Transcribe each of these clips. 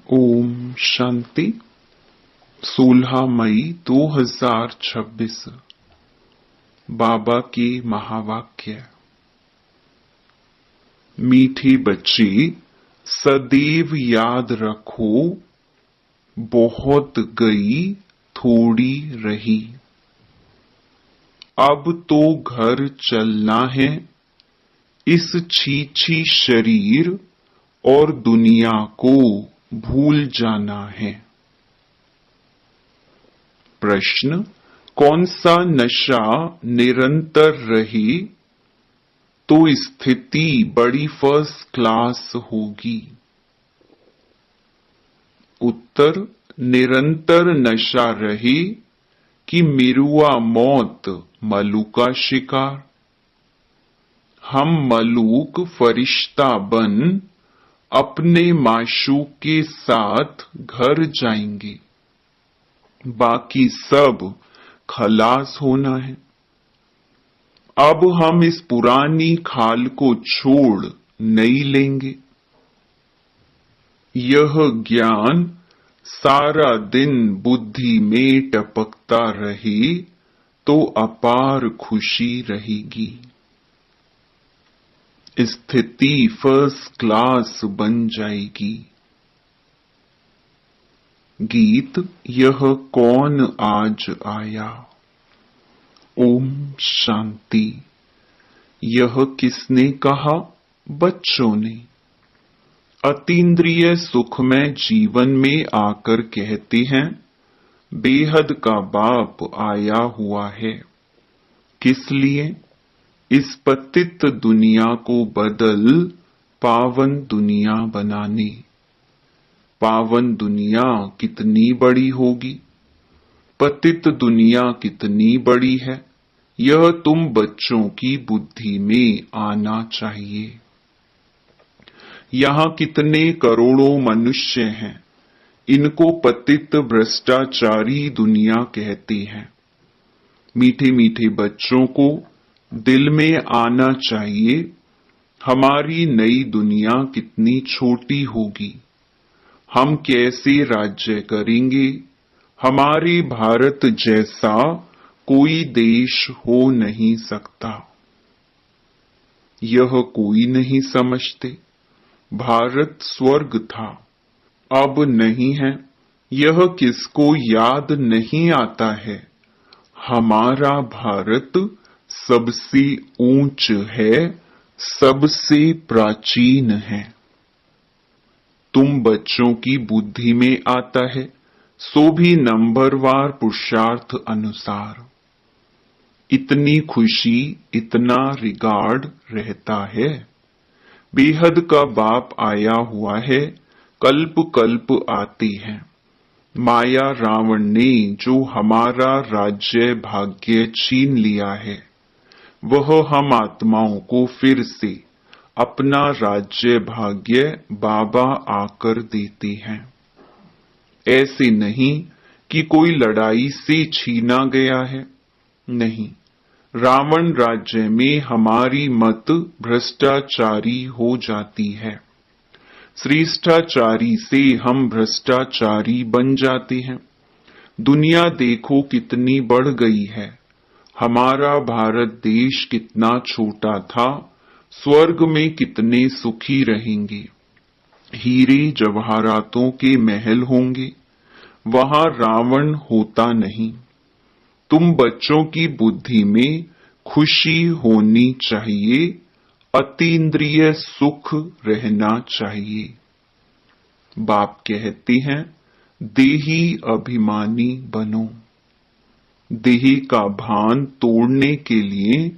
ओम शांति। 16 मई 2026 बाबा के महावाक्य। मीठी बच्ची, सदैव याद रखो, बहुत गई थोड़ी रही। अब तो घर चलना है, इस छीछी शरीर और दुनिया को भूल जाना है। प्रश्न: कौन सा नशा निरंतर रहे तो स्थिति बड़ी फर्स्ट क्लास होगी? उत्तर: निरंतर नशा रहे कि मिरुआ मौत मलू का शिकार। हम मलूक फरिश्ता बन अपने माशूक के साथ घर जाएंगे, बाकी सब खलास होना है। अब हम इस पुरानी खाल को छोड़ नई लेंगे। यह ज्ञान सारा दिन बुद्धि में टपकता रहे तो अपार खुशी रहेगी। स्थिति फर्स्ट क्लास बन जाएगी। गीत: यह कौन आज आया। ओम शांति। यह किसने कहा? बच्चों ने। अतीन्द्रिय सुखमय जीवन में आकर कहते हैं, बेहद का बाप आया हुआ है। किस लिए? इस पतित दुनिया को बदल पावन दुनिया बनाने। पावन दुनिया कितनी बड़ी होगी, पतित दुनिया कितनी बड़ी है, यह तुम बच्चों की बुद्धि में आना चाहिए। यहाँ कितने करोड़ों मनुष्य हैं, इनको पतित भ्रष्टाचारी दुनिया कहते हैं। मीठे मीठे बच्चों को दिल में आना चाहिए, हमारी नई दुनिया कितनी छोटी होगी, हम कैसे राज्य करेंगे। हमारे भारत जैसा कोई देश हो नहीं सकता। यह कोई नहीं समझते। भारत स्वर्ग था, अब नहीं है। यह किसको याद नहीं आता है? हमारा भारत सबसे ऊंच है, सबसे प्राचीन है। तुम बच्चों की बुद्धि में आता है, सो भी नंबरवार पुरुषार्थ अनुसार। इतनी खुशी, इतना रिगार्ड रहता है। बेहद का बाप आया हुआ है, कल्प कल्प आते हैं। माया रावण ने जो हमारा राज्य भाग्य छीन लिया है, वह हम आत्माओं को फिर से अपना राज्य भाग्य बाबा आकर देते हैं। ऐसे नहीं कि कोई लड़ाई से छीना गया है, नहीं। रावण राज्य में हमारी मत भ्रष्टाचारी हो जाती है, श्रेष्ठाचारी से हम भ्रष्टाचारी बन जाते हैं। दुनिया देखो कितनी बढ़ गई है। हमारा भारत देश कितना छोटा था, स्वर्ग में कितने सुखी रहेंगे। हीरे जवाहरातों के महल होंगे, वहां रावण होता नहीं। तुम बच्चों की बुद्धि में खुशी होनी चाहिए, अतीन्द्रिय सुख रहना चाहिए। बाप कहते हैं, देही अभिमानी बनो। देही का भान तोड़ने के लिए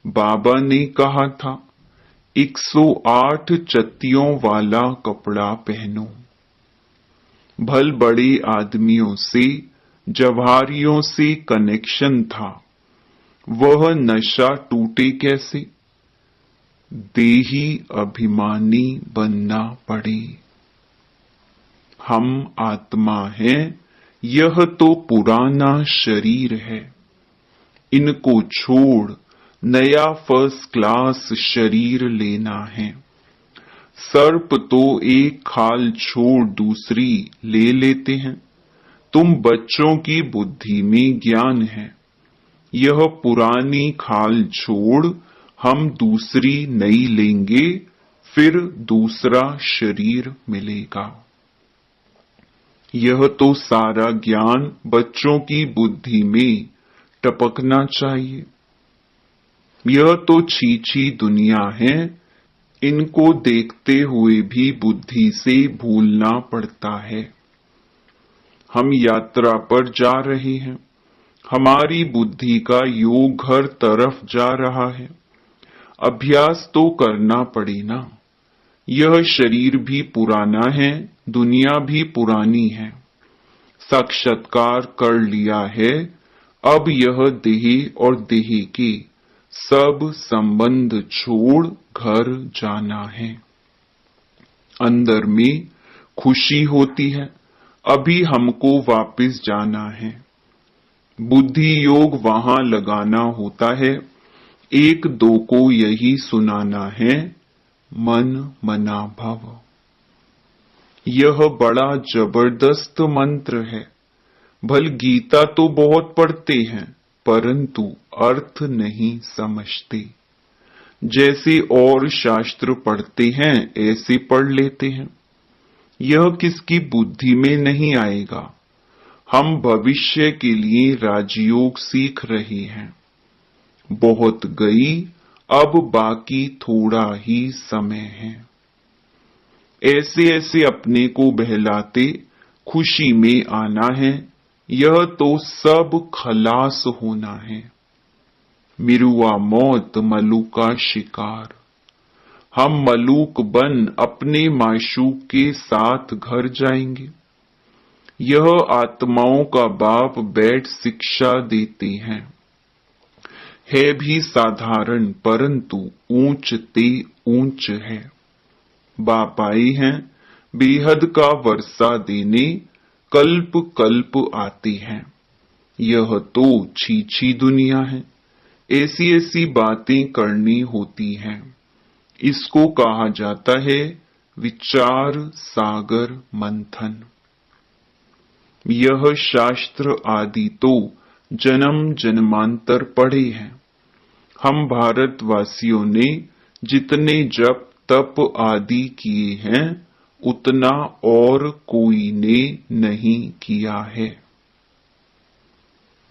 बाबा ने कहा था, 108 चत्तियों वाला कपड़ा पहनो। भल बड़े आदमियों से, जवाहरियों से कनेक्शन था, वह नशा टूटे कैसे? देही अभिमानी बनना पड़े। हम आत्मा हैं, यह तो पुराना शरीर है। इनको छोड़ नया फर्स्ट क्लास शरीर लेना है। सर्प तो एक खाल छोड़ दूसरी ले लेते हैं। तुम बच्चों की बुद्धि में ज्ञान है। यह पुरानी खाल छोड़ हम दूसरी नई लेंगे, फिर दूसरा शरीर मिलेगा। यह तो सारा ज्ञान बच्चों की बुद्धि में टपकना चाहिए। यह तो छीछी दुनिया है, इनको देखते हुए भी बुद्धि से भूलना पड़ता है। हम यात्रा पर जा रहे हैं, हमारी बुद्धि का योग हर तरफ जा रहा है। अभ्यास तो करना पड़े ना। यह शरीर भी पुराना है, दुनिया भी पुरानी है। साक्षात्कार कर लिया है, अब यह देह और देह के सब संबंध छोड़ घर जाना है। अंदर में खुशी होती है, अभी हमको वापस जाना है। बुद्धि योग वहां लगाना होता है, एक दो को यही सुनाना है, मन मना भव। यह बड़ा जबरदस्त मंत्र है। भल गीता तो बहुत पढ़ते हैं, परंतु अर्थ नहीं समझते। जैसे और शास्त्र पढ़ते हैं ऐसे पढ़ लेते हैं। यह किसकी बुद्धि में नहीं आएगा। हम भविष्य के लिए राजयोग सीख रहे हैं। बहुत गई, अब बाकी थोड़ा ही समय है। ऐसे ऐसे अपने को बहलाते खुशी में आना है। यह तो सब खलास होना है। मिरुआ मौत मलूका शिकार। हम मलूक बन अपने माशूक के साथ घर जाएंगे। यह आत्माओं का बाप बैठ शिक्षा देते हैं। है भी साधारण, परंतु ऊंच ते ऊंच है। बाप आए हैं बेहद का वर्षा देने, कल्प कल्प आते हैं। यह तो छीछी दुनिया है, ऐसी ऐसी बातें करनी होती हैं। इसको कहा जाता है विचार सागर मंथन। यह शास्त्र आदि तो जन्म जन्मांतर पढ़े हैं। हम भारतवासियों ने जितने जप तप आदि किए हैं, उतना और कोई ने नहीं किया है।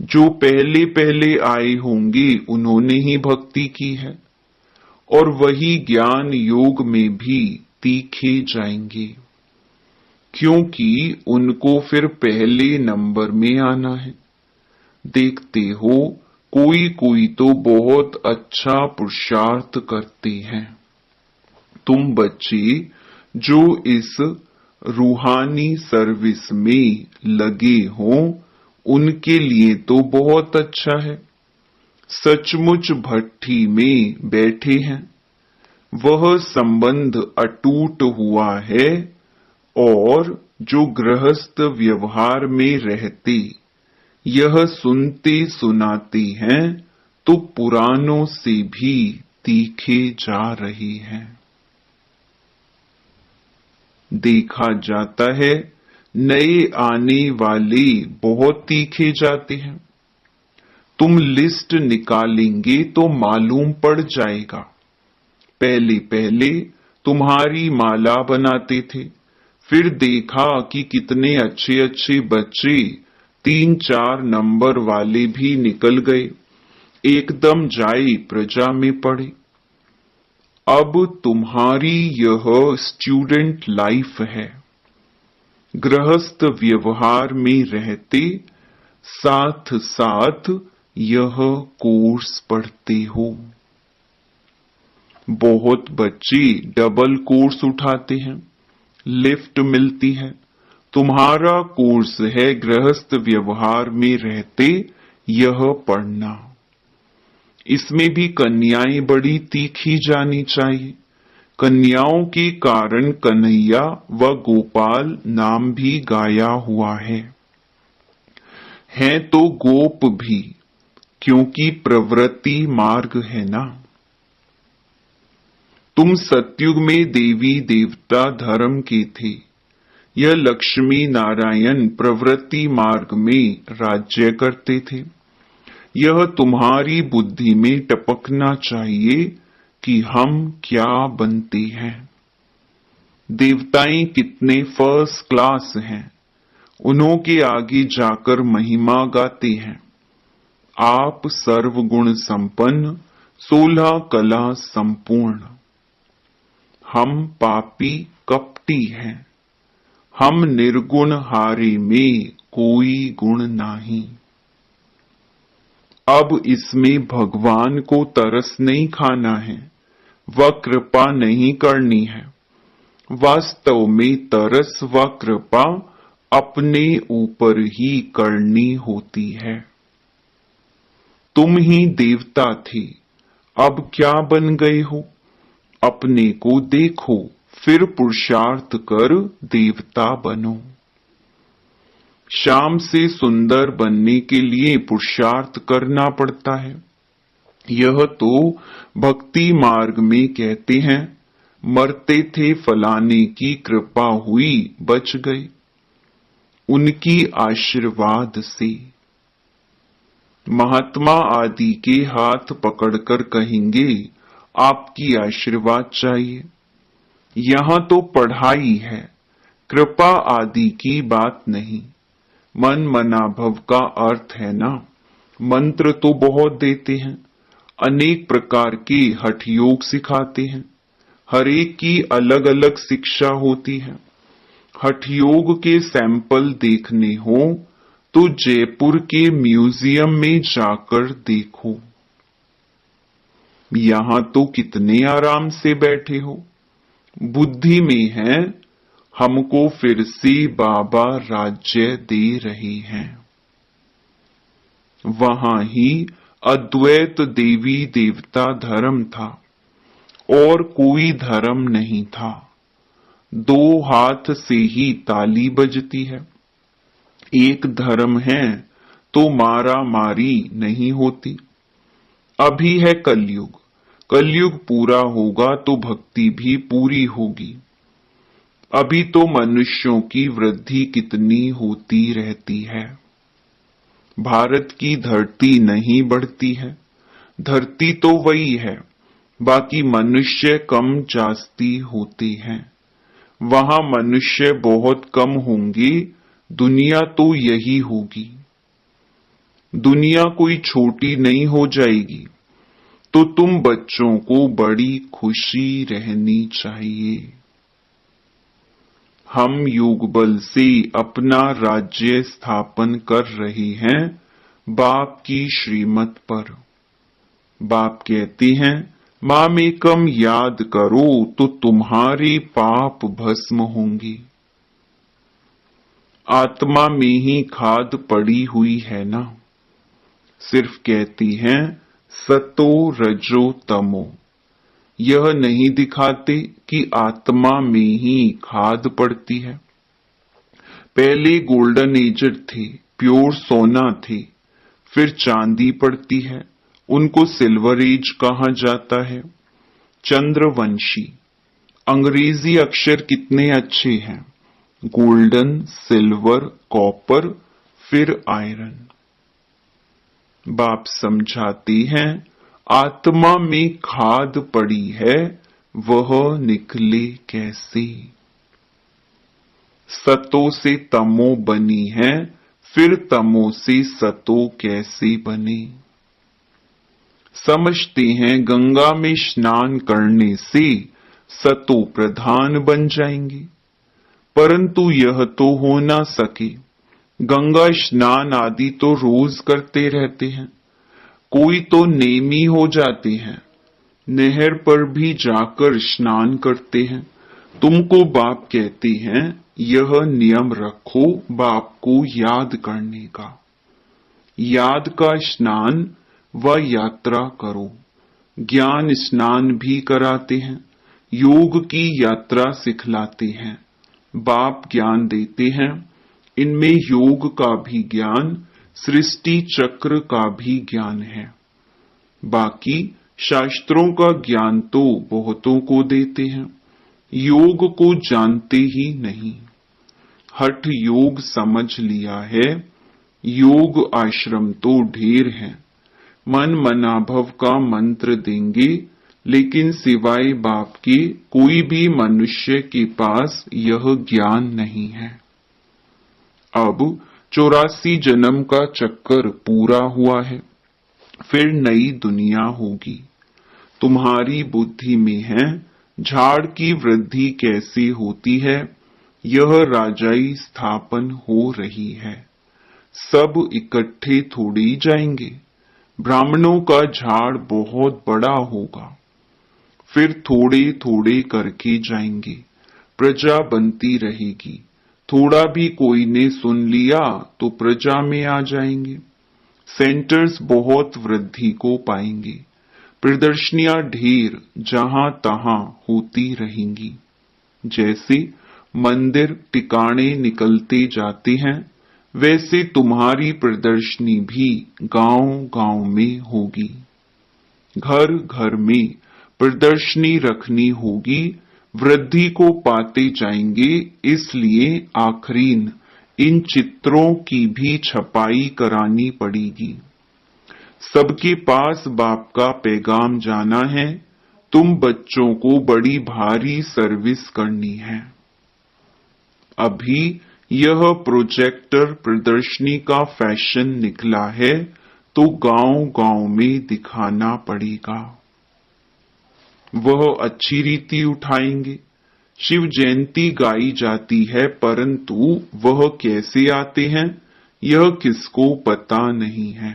जो पहले पहले आए होंगे उन्होंने ही भक्ति की है, और वही ज्ञान योग में भी तीखे जाएंगे, क्योंकि उनको फिर पहले नंबर में आना है। देखते हो कोई कोई तो बहुत अच्छा पुरुषार्थ करते हैं। तुम बच्चे जो इस रूहानी सर्विस में लगे हो, उनके लिए तो बहुत अच्छा है। सचमुच भट्ठी में बैठे हैं, वह संबंध अटूट हुआ है। और जो गृहस्थ व्यवहार में रहते यह सुनते सुनाते हैं, तो पुरानों से भी तीखे जा रहे हैं। देखा जाता है नए आने वाले बहुत तीखे जाते हैं। तुम लिस्ट निकालेंगे तो मालूम पड़ जाएगा। पहले पहले तुम्हारी माला बनाते थे, फिर देखा कि कितने अच्छे अच्छे बच्चे 3-4 नंबर वाले भी निकल गए, एकदम जाए प्रजा में पड़े। अब तुम्हारी यह स्टूडेंट लाइफ है। गृहस्थ व्यवहार में रहते साथ साथ यह कोर्स पढ़ते हो। बहुत बच्चे डबल कोर्स उठाते हैं, लिफ्ट मिलती है। तुम्हारा कोर्स है गृहस्थ व्यवहार में रहते यह पढ़ना। इसमें भी कन्याएं बड़ी तीखी जानी चाहिए। कन्याओं के कारण कन्हैया व गोपाल नाम भी गाया हुआ है तो गोप भी, क्योंकि प्रवृत्ति मार्ग है ना। तुम सतयुग में देवी देवता धर्म के थे। यह लक्ष्मी नारायण प्रवृत्ति मार्ग में राज्य करते थे। यह तुम्हारी बुद्धि में टपकना चाहिए कि हम क्या बनते हैं। देवताएं कितने फर्स्ट क्लास हैं, उन्हों के आगे जाकर महिमा गाते हैं। आप सर्वगुण संपन्न, 16 कला संपूर्ण। हम पापी कपटी हैं, हम निर्गुण हारे में कोई गुण नहीं। अब इसमें भगवान को तरस नहीं खाना है, व कृपा नहीं करनी है। वास्तव में तरस व कृपा अपने ऊपर ही करनी होती है। तुम ही देवता थे, अब क्या बन गए हो? अपने को देखो, फिर पुरुषार्थ कर देवता बनो। शाम से सुंदर बनने के लिए पुरुषार्थ करना पड़ता है। यह तो भक्ति मार्ग में कहते हैं, मरते थे फलाने की कृपा हुई बच गए, उनकी आशीर्वाद से। महात्मा आदि के हाथ पकड़कर कहेंगे, आपकी आशीर्वाद चाहिए। यहां तो पढ़ाई है, कृपा आदि की बात नहीं। मन मनाभव का अर्थ है ना। मंत्र तो बहुत देते हैं, अनेक प्रकार के हठ योग सिखाते हैं। हर एक की अलग अलग शिक्षा होती है। हठ योग के सैंपल देखने हो तो जयपुर के म्यूजियम में जाकर देखो। यहां तो कितने आराम से बैठे हो। बुद्धि में है, हमको फिर से बाबा राज्य दे रहे हैं। वहां ही अद्वैत देवी देवता धर्म था और कोई धर्म नहीं था। 2 हाथ से ही ताली बजती है। एक धर्म है तो मारा मारी नहीं होती। अभी है कलयुग, कलयुग पूरा होगा तो भक्ति भी पूरी होगी। अभी तो मनुष्यों की वृद्धि कितनी होती रहती है। भारत की धरती नहीं बढ़ती है। धरती तो वही है, बाकी मनुष्य कम जास्ती होते हैं। वहां मनुष्य बहुत कम होंगे, दुनिया तो यही होगी। दुनिया कोई छोटी नहीं हो जाएगी, तो तुम बच्चों को बड़ी खुशी रहनी चाहिए। हम योग बल से अपना राज्य स्थापन कर रहे हैं बाप की श्रीमत पर। बाप कहते हैं, मामेकम याद करो तो तुम्हारे पाप भस्म होंगे। आत्मा में ही खाद पड़ी हुई है ना। सिर्फ कहती हैं सतो रजो तमो। यह नहीं दिखाते कि आत्मा में ही खाद पड़ती है। पहले गोल्डन एजर थे, प्योर सोना थे, फिर चांदी पड़ती है, उनको सिल्वर एज कहा जाता है। चंद्रवंशी। अंग्रेजी अक्षर कितने अच्छे हैं, गोल्डन, सिल्वर, कॉपर, फिर आयरन। बाप समझाते हैं, आत्मा में खाद पड़ी है, वह निकले कैसे। सतो से तमो बनी है, फिर तमो से सतो कैसे बने। समझते हैं गंगा में स्नान करने से सतो प्रधान बन जाएंगे, परंतु यह तो हो ना सके। गंगा स्नान आदि तो रोज करते रहते हैं, कोई तो नेमी हो जाते हैं, नहर पर भी जाकर स्नान करते हैं। तुमको बाप कहते हैं, यह नियम रखो बाप को याद करने का। याद का स्नान व यात्रा करो। ज्ञान स्नान भी कराते हैं, योग की यात्रा सिखलाते हैं। बाप ज्ञान देते हैं, इनमें योग का भी ज्ञान, सृष्टि चक्र का भी ज्ञान है। बाकी शास्त्रों का ज्ञान तो बहुतों को देते हैं, योग को जानते ही नहीं। हठ योग समझ लिया है, योग आश्रम तो ढेर है। मन मनाभव का मंत्र देंगे, लेकिन सिवाय बाप के कोई भी मनुष्य के पास यह ज्ञान नहीं है। अब 84 जन्म का चक्कर पूरा हुआ है, फिर नई दुनिया होगी। तुम्हारी बुद्धि में है झाड़ की वृद्धि कैसे होती है, यह राजाई स्थापन हो रही है। सब इकट्ठे थोड़ी जाएंगे, ब्राह्मणों का झाड़ बहुत बड़ा होगा, फिर थोड़े थोड़े करके जाएंगे, प्रजा बनती रहेगी। थोड़ा भी कोई ने सुन लिया तो प्रजा में आ जाएंगे। सेंटर्स बहुत वृद्धि को पाएंगे, प्रदर्शनियां ढेर जहां तहां होती रहेंगी। जैसे मंदिर टिकाणे निकलते जाते हैं, वैसे तुम्हारी प्रदर्शनी भी गांव-गांव में होगी। घर घर में प्रदर्शनी रखनी होगी, वृद्धि को पाते जाएंगे। इसलिए आखरीन इन चित्रों की भी छपाई करानी पड़ेगी। सबके पास बाप का पैगाम जाना है। तुम बच्चों को बड़ी भारी सर्विस करनी है। अभी यह प्रोजेक्टर प्रदर्शनी का फैशन निकला है, तो गांव-गांव में दिखाना पड़ेगा। वह अच्छी रीति उठाएंगे। शिव जयंती गाई जाती है, परंतु वह कैसे आते हैं यह किसको पता नहीं है।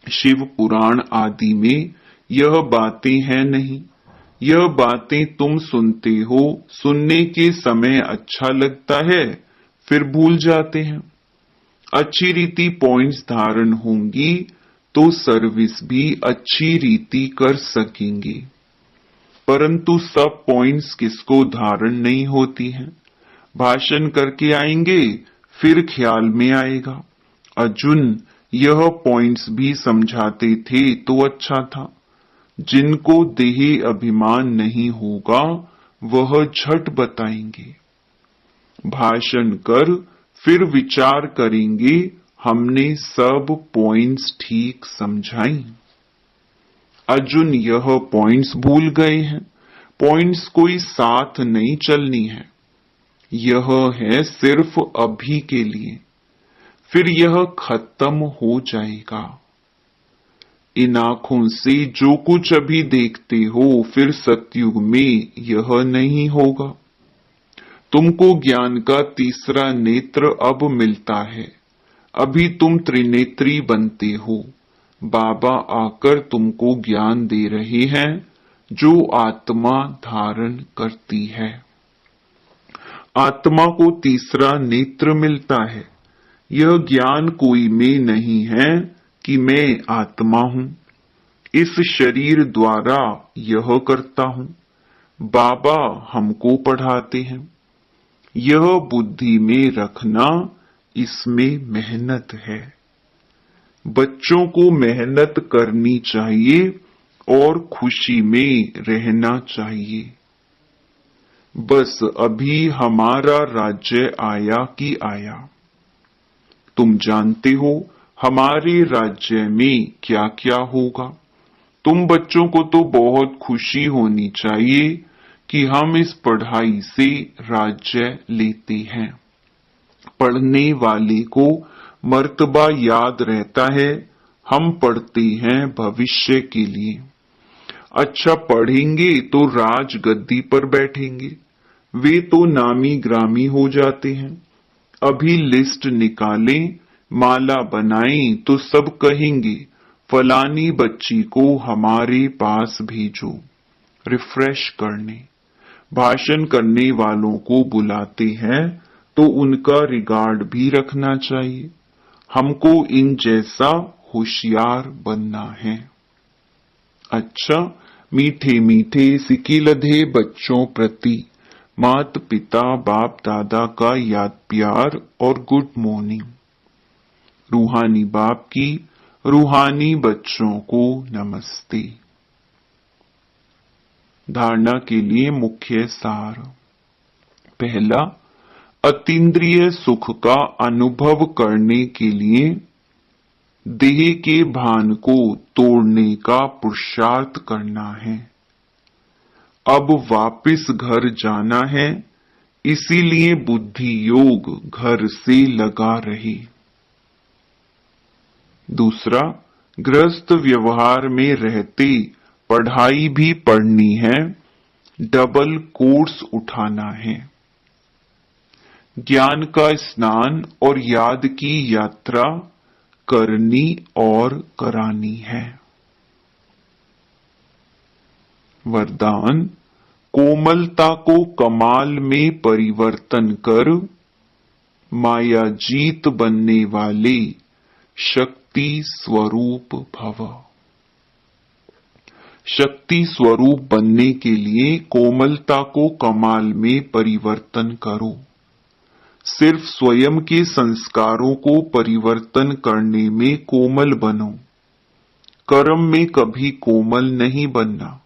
शिव पुराण आदि में यह बातें हैं नहीं। यह बातें तुम सुनते हो, सुनने के समय अच्छा लगता है, फिर भूल जाते हैं। अच्छी रीति पॉइंट्स धारण होंगी तो सर्विस भी अच्छी रीति कर सकेंगे, परंतु सब पॉइंट्स किसको धारण नहीं होती हैं। भाषण करके आएंगे, फिर ख्याल में आएगा। अर्जुन यह पॉइंट्स भी समझाते थे तो अच्छा था। जिनको देही अभिमान नहीं होगा वह झट बताएंगे। भाषण कर फिर विचार करेंगे, हमने सब पॉइंट्स ठीक समझाई। अर्जुन यह पॉइंट्स भूल गए हैं। पॉइंट्स कोई साथ नहीं चलनी है, यह है सिर्फ अभी के लिए, फिर यह खत्म हो जाएगा। इन आंखों से जो कुछ अभी देखते हो, फिर सतयुग में यह नहीं होगा। तुमको ज्ञान का तीसरा नेत्र अब मिलता है। अभी तुम त्रिनेत्री बनते हो। बाबा आकर तुमको ज्ञान दे रहे हैं जो आत्मा धारण करती है। आत्मा को तीसरा नेत्र मिलता है। यह ज्ञान कोई में नहीं है कि मैं आत्मा हूं, इस शरीर द्वारा यह करता हूं। बाबा हमको पढ़ाते हैं। यह बुद्धि में रखना, इसमें मेहनत है। बच्चों को मेहनत करनी चाहिए और खुशी में रहना चाहिए। बस अभी हमारा राज्य आया कि आया। तुम जानते हो हमारे राज्य में क्या क्या होगा। तुम बच्चों को तो बहुत खुशी होनी चाहिए कि हम इस पढ़ाई से राज्य लेते हैं। पढ़ने वाले को मर्तबा याद रहता है, हम पढ़ते हैं भविष्य के लिए। अच्छा पढ़ेंगे तो राज गद्दी पर बैठेंगे। वे तो नामी ग्रामी हो जाते हैं। अभी लिस्ट निकालें, माला बनाएं तो सब कहेंगे फलानी बच्ची को हमारे पास भेजो रिफ्रेश करने। भाषण करने वालों को बुलाते हैं तो उनका रिगार्ड भी रखना चाहिए। हमको इन जैसा होशियार बनना है। अच्छा, मीठे मीठे सिकिलधे बच्चों प्रति माता पिता बाप दादा का याद प्यार और गुड मॉर्निंग। रूहानी बाप की रूहानी बच्चों को नमस्ते। धारणा के लिए मुख्य सार। पहला, अतीन्द्रिय सुख का अनुभव करने के लिए देह के भान को तोड़ने का पुरुषार्थ करना है। अब वापस घर जाना है, इसीलिए बुद्धि योग घर से लगा रहे। दूसरा, गृहस्थ व्यवहार में रहते पढ़ाई भी पढ़नी है, डबल कोर्स उठाना है। ज्ञान का स्नान और याद की यात्रा करनी और करानी है। वरदान, कोमलता को कमाल में परिवर्तन कर माया जीत बनने वाले शक्ति स्वरूप भव। शक्ति स्वरूप बनने के लिए कोमलता को कमाल में परिवर्तन करो। सिर्फ स्वयं के संस्कारों को परिवर्तन करने में कोमल बनो, कर्म में कभी कोमल नहीं बनना,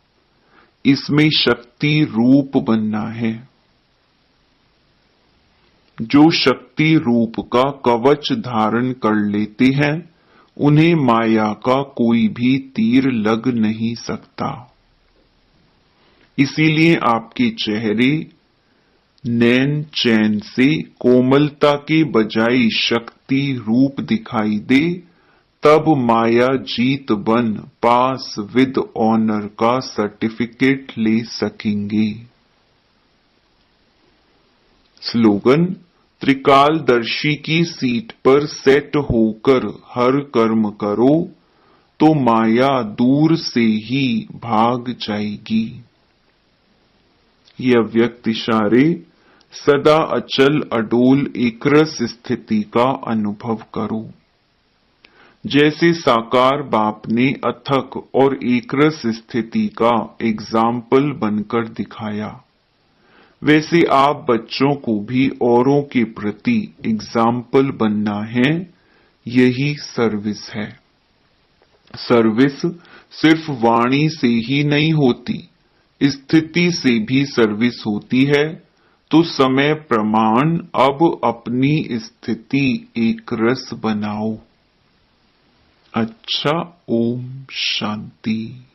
इसमें शक्ति रूप बनना है। जो शक्ति रूप का कवच धारण कर लेते हैं, उन्हें माया का कोई भी तीर लग नहीं सकता। इसीलिए आपके चेहरे नैन चैन से कोमलता के बजाय शक्ति रूप दिखाई दे, तब माया जीत बन पास विद ऑनर का सर्टिफिकेट ले सकेंगे। स्लोगन, त्रिकालदर्शी की सीट पर सेट होकर हर कर्म करो तो माया दूर से ही भाग जाएगी। ये अव्यक्त इशारे सदा अचल अडोल एकरस स्थिति का अनुभव करो। जैसे साकार बाप ने अथक और एकरस स्थिति का एग्जाम्पल बनकर दिखाया, वैसे आप बच्चों को भी औरों के प्रति एग्जाम्पल बनना है। यही सर्विस है। सर्विस सिर्फ वाणी से ही नहीं होती, स्थिति से भी सर्विस होती है। तो समय प्रमाण, अब अपनी स्थिति एक रस बनाओ। अच्छा, ओम शांति।